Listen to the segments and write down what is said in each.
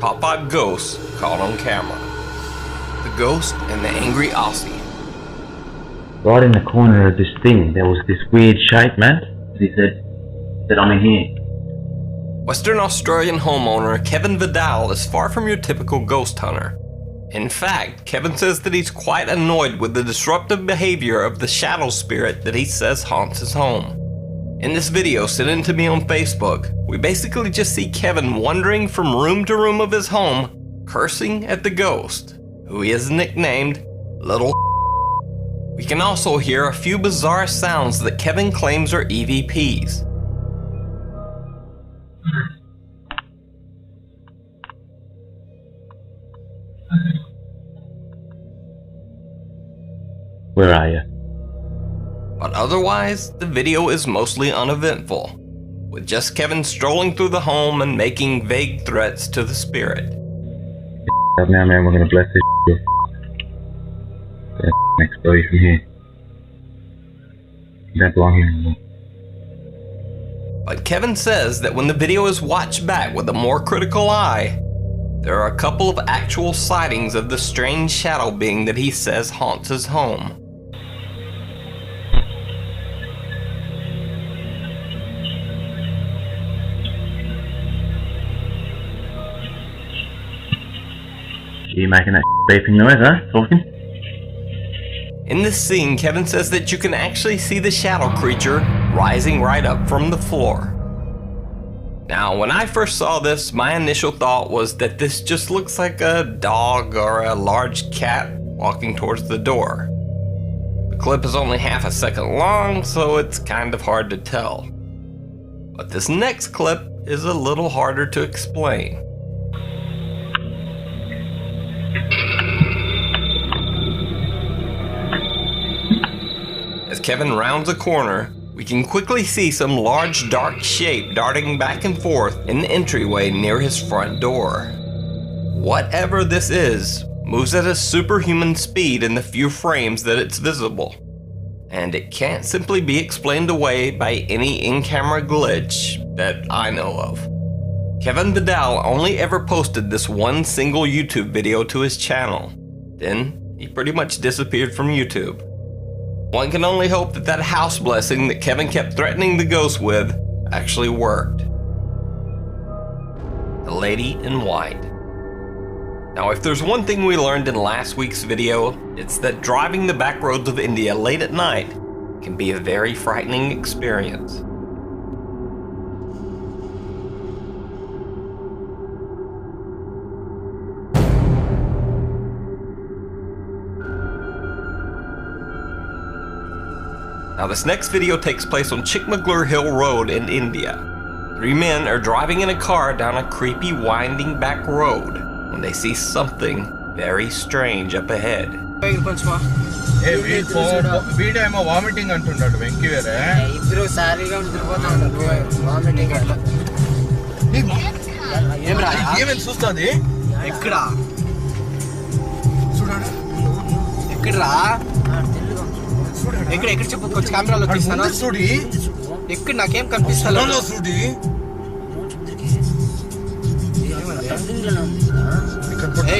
top 5 ghosts caught on camera. The Ghost and the Angry Aussie. Right in the corner of this thing, there was this weird shape, man. He said, I'm in here. Western Australian homeowner Kevin Vidal is far from your typical ghost hunter. In fact, Kevin says that he's quite annoyed with the disruptive behavior of the shadow spirit that he says haunts his home. In this video sent in to me on Facebook, we basically just see Kevin wandering from room to room of his home, cursing at the ghost, who he has nicknamed Little. We can also hear a few bizarre sounds that Kevin claims are EVPs. Where are you? But otherwise, the video is mostly uneventful, with just Kevin strolling through the home and making vague threats to the spirit. Now, man, we're gonna bless this. Next door from here. You don't belong here anymore. But Kevin says that when the video is watched back with a more critical eye, there are a couple of actual sightings of the strange shadow being that he says haunts his home. You making that beeping noise, huh? Talking? In this scene, Kevin says that you can actually see the shadow creature rising right up from the floor. Now, when I first saw this, my initial thought was that this just looks like a dog or a large cat walking towards the door. The clip is only half a second long, so it's kind of hard to tell. But this next clip is a little harder to explain. As Kevin rounds a corner, we can quickly see some large dark shape darting back and forth in the entryway near his front door. Whatever this is, moves at a superhuman speed in the few frames that it's visible. And it can't simply be explained away by any in-camera glitch that I know of. Kevin Vidal only ever posted this one single YouTube video to his channel. Then, he pretty much disappeared from YouTube. One can only hope that that house blessing that Kevin kept threatening the ghost with actually worked. The Lady in White. Now, if there's one thing we learned in last week's video, it's that driving the back roads of India late at night can be a very frightening experience. Now, this next video takes place on Chikmagalur Hill Road in India. 3 men are driving in a car down a creepy winding back road when they see something very strange up ahead. ఎక్కడ చెప్పు కొంచెం కెమెరాలో తీస్తాను ఎక్కడ నాకేం కనిపిస్తలేదు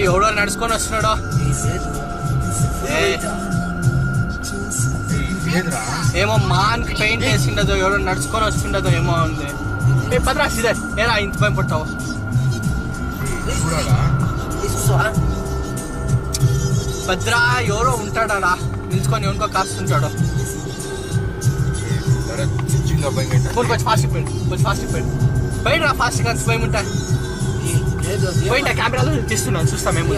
ఎవడో నడుచుకొని వస్తున్నాడో ఏమో మాన్కి పెయింట్ వేసిండదో ఎవడో నడుచుకొని వస్తుండదో ఏమో ఉంది పదరా సిదే ఏరా ఇంత భయం పడతావు భద్రా ఎవరో ఉంటాడా నిల్చుకొని ఎవరికో కాస్తుంటాడు కొంచెం ఫాస్ట్ పోయింది కొంచెం ఫాస్ట్ పోయింది బయట రా ఫాస్ట్ గా భయం ఉంటాయి బయట కెమెరాలో తీస్తున్నాను చూస్తాం మేము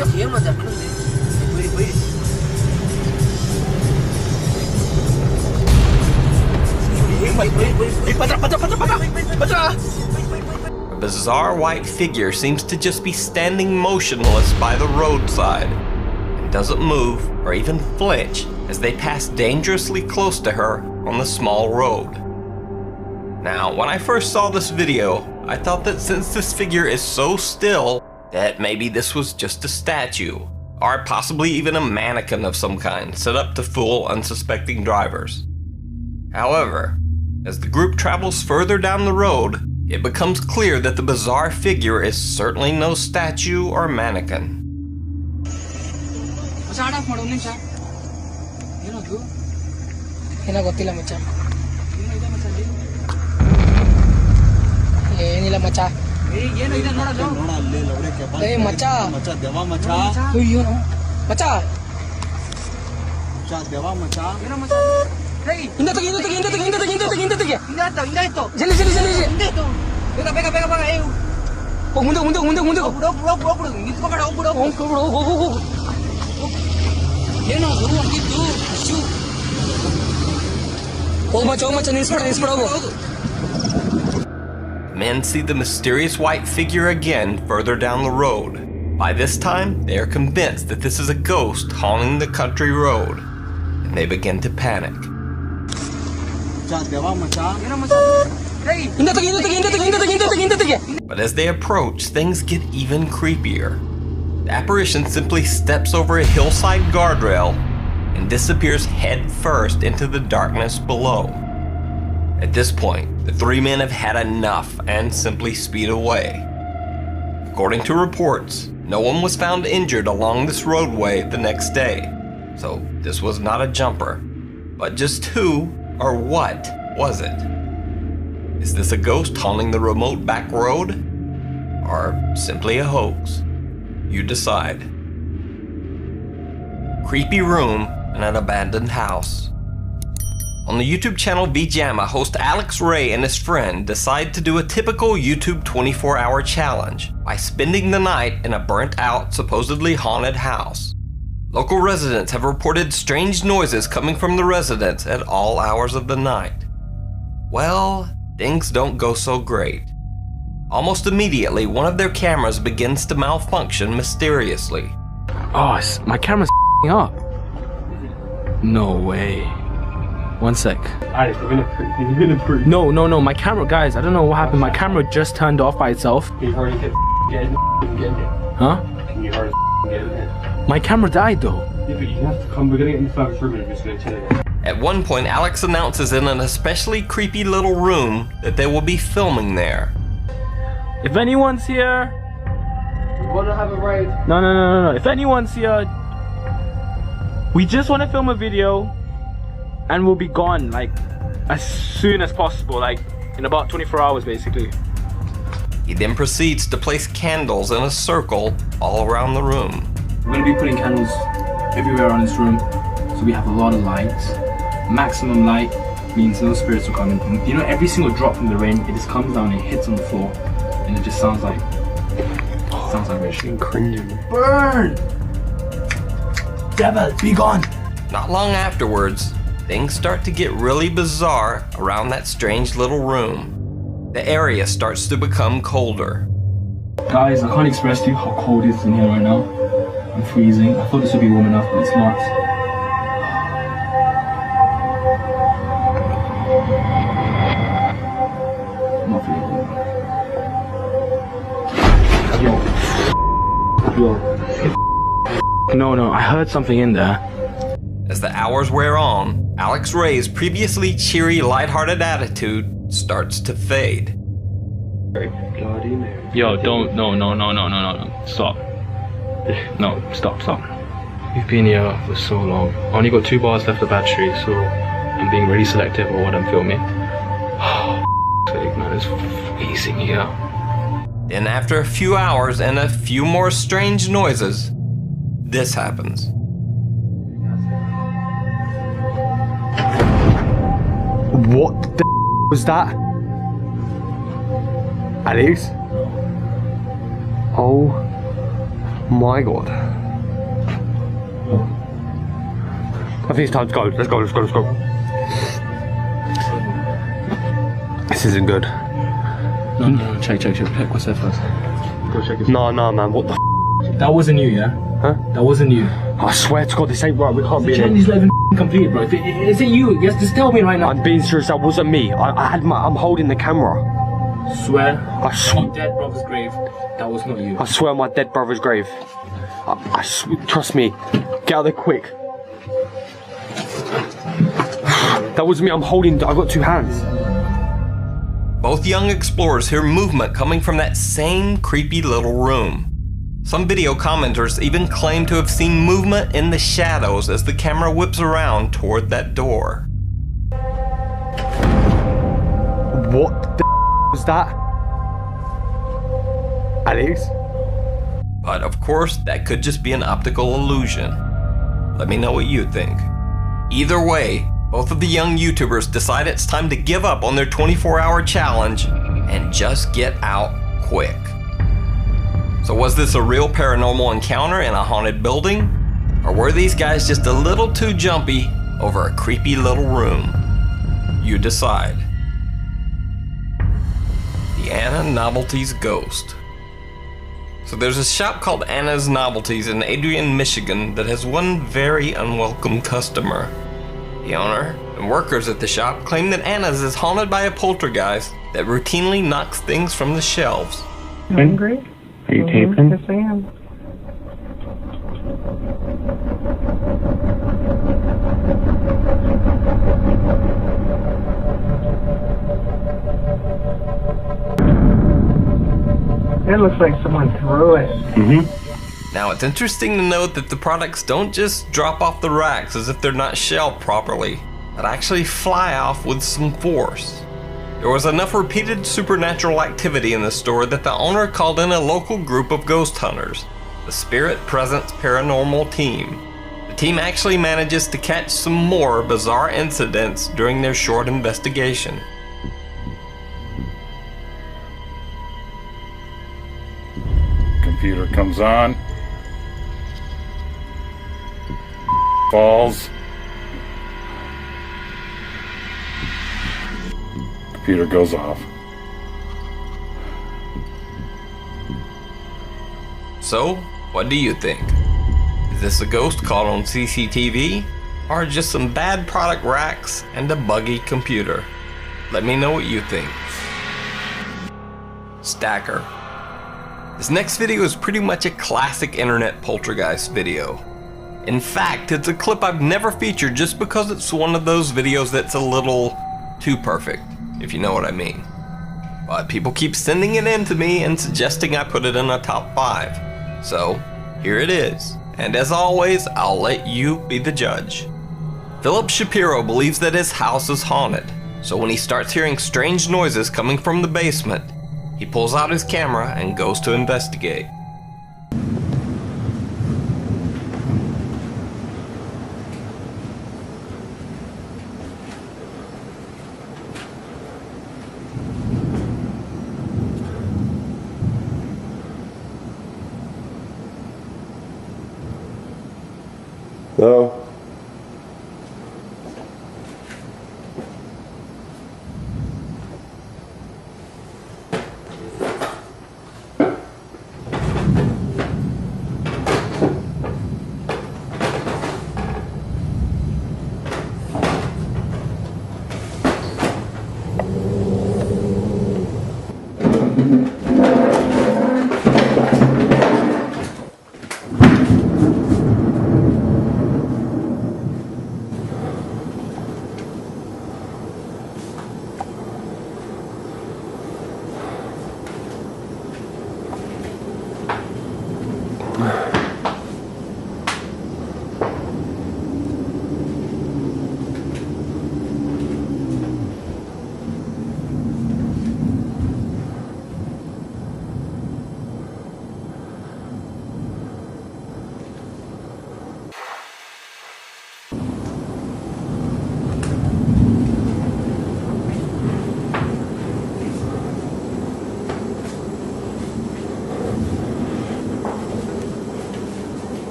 A bizarre white figure seems to just be standing motionless by the roadside and doesn't move or even flinch as they pass dangerously close to her on the small road. Now, when I first saw this video, I thought that since this figure is so still, that maybe this was just a statue, or possibly even a mannequin of some kind set up to fool unsuspecting drivers. However, as the group travels further down the road, it becomes clear that the bizarre figure is certainly no statue or mannequin. ಏನಿಲ್ಲ ಮಚ್ಚ ಏ ಮಚ್ಚ ಅಯ್ಯೋ ಮಚ್ಚ ಹಿಂದೆ ತೆಗಿ ಜಲ್ದಿ ಮುಂದೆ ಹೋಗು ಏನೋ ಗುರು ಆಗಿದ್ದು ಹೋಗ್ ಮಚ್ಚ ನಿಲ್ಸ್ಬೇಡ ಹೋಗು. Men see the mysterious white figure again further down the road. By this time, they are convinced that this is a ghost haunting the country road, and they begin to panic. But as they approach, things get even creepier. The apparition simply steps over a hillside guardrail and disappears head first into the darkness below. At this point, the three men have had enough and simply speed away. According to reports, no one was found injured along this roadway the next day, so this was not a jumper. But just who or what was it? Is this a ghost haunting the remote back road? Or simply a hoax? You decide. Creepy room in an abandoned house. On the YouTube channel Vjama, host Alex Ray and his friend decide to do a typical YouTube 24-hour challenge by spending the night in a burnt-out, supposedly haunted house. Local residents have reported strange noises coming from the residents at all hours of the night. Well, things don't go so great. Almost immediately, one of their cameras begins to malfunction mysteriously. Oh, my camera's up. No way. One sec. Alex, you're gonna prove. No, my camera, guys, I don't know what happened. My camera just turned off by itself. Can you hurry get in? Huh? Can you hurry get in? My camera died though. Yeah, but you have to come, we're gonna get in the service room and I'm just gonna tell you. At one point, Alex announces in an especially creepy little room that they will be filming there. If anyone's here... We wanna have a raid. No. If anyone's here... We just want to film a video and we'll be gone like as soon as possible, like in about 24 hours basically. He then proceeds to place candles in a circle all around the room. We're going to be putting candles everywhere on this room, so we have a lot of light. Maximum light means no spirits will come in. You know, every single drop from the rain, it just comes down and it hits on the floor, and it just sounds like really Cringing. burn. Devil, be gone. Not long afterwards, things start to get really bizarre around that strange little room. The area starts to become colder. Guys, I can't express to you how cold it is in here right now. I'm freezing. I thought this would be warm enough, but it's not. I'm not feeling warm. Yo. No, I heard something in there. As the hours wear on, Alex Ray's previously cheery, lighthearted attitude starts to fade. Yo, don't, no, stop. No, stop. We've been here for so long. I only got 2 bars left of battery, so I'm being really selective on what I'm filming. Oh, man, it's freezing here. Then after a few hours and a few more strange noises, this happens. What the was that? Alex? Oh my god. I think it's time to go. Let's go. This isn't good. No, check. What's that first? Go check it. No, man, what the That wasn't you, yeah? Huh? That wasn't you. I swear to god, this ain't right, we can't be in Chinese level complete, bro. Is it you? Yes, just tell me right now. I'm being serious, that wasn't me. I'm holding the camera. Swear. I swear. On dead brother's grave. That was not you. I swear on my dead brother's grave. Trust me. Get out there quick. That was me, I got 2 hands. both young explorers hear movement coming from that same creepy little room. Some video commenters even claim to have seen movement in the shadows as the camera whips around toward that door. What the was that? Alex? But of course, that could just be an optical illusion. Let me know what you think. Either way, both of the young YouTubers decide it's time to give up on their 24-hour challenge and just get out quick. So was this a real paranormal encounter in a haunted building? Or were these guys just a little too jumpy over a creepy little room? You decide. The Anna Novelties Ghost. So there's a shop called Anna's Novelties in Adrian, Michigan that has one very unwelcome customer. The owner and workers at the shop claim that Anna's is haunted by a poltergeist that routinely knocks things from the shelves. Hungry? Are you taping? Yes, I am. It looks like someone threw it. Now it's interesting to note that the products don't just drop off the racks as if they're not shelved properly, but actually fly off with some force. There was enough repeated supernatural activity in the store that the owner called in a local group of ghost hunters, the Spirit Presence Paranormal Team. The team actually manages to catch some more bizarre incidents during their short investigation. Computer comes on. Falls. Computer goes off. So, what do you think? Is this a ghost caught on CCTV? Or just some bad product racks and a buggy computer? Let me know what you think. Stacker. This next video is pretty much a classic internet poltergeist video. In fact, it's a clip I've never featured just because it's one of those videos that's a little too perfect, if you know what I mean. But people keep sending it in to me and suggesting I put it in a top 5. So, here it is. And as always, I'll let you be the judge. Philip Shapiro believes that his house is haunted, so when he starts hearing strange noises coming from the basement, he pulls out his camera and goes to investigate. Hello?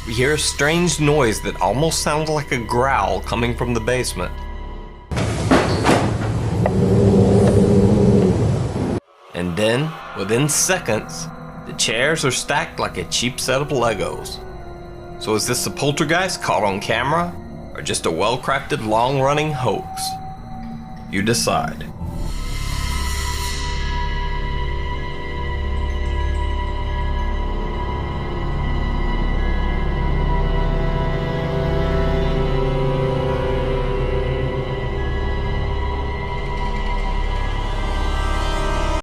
We hear a strange noise that almost sounds like a growl coming from the basement. And then, within seconds, the chairs are stacked like a cheap set of Legos. So is this a poltergeist caught on camera, or just a well-crafted long-running hoax? You decide.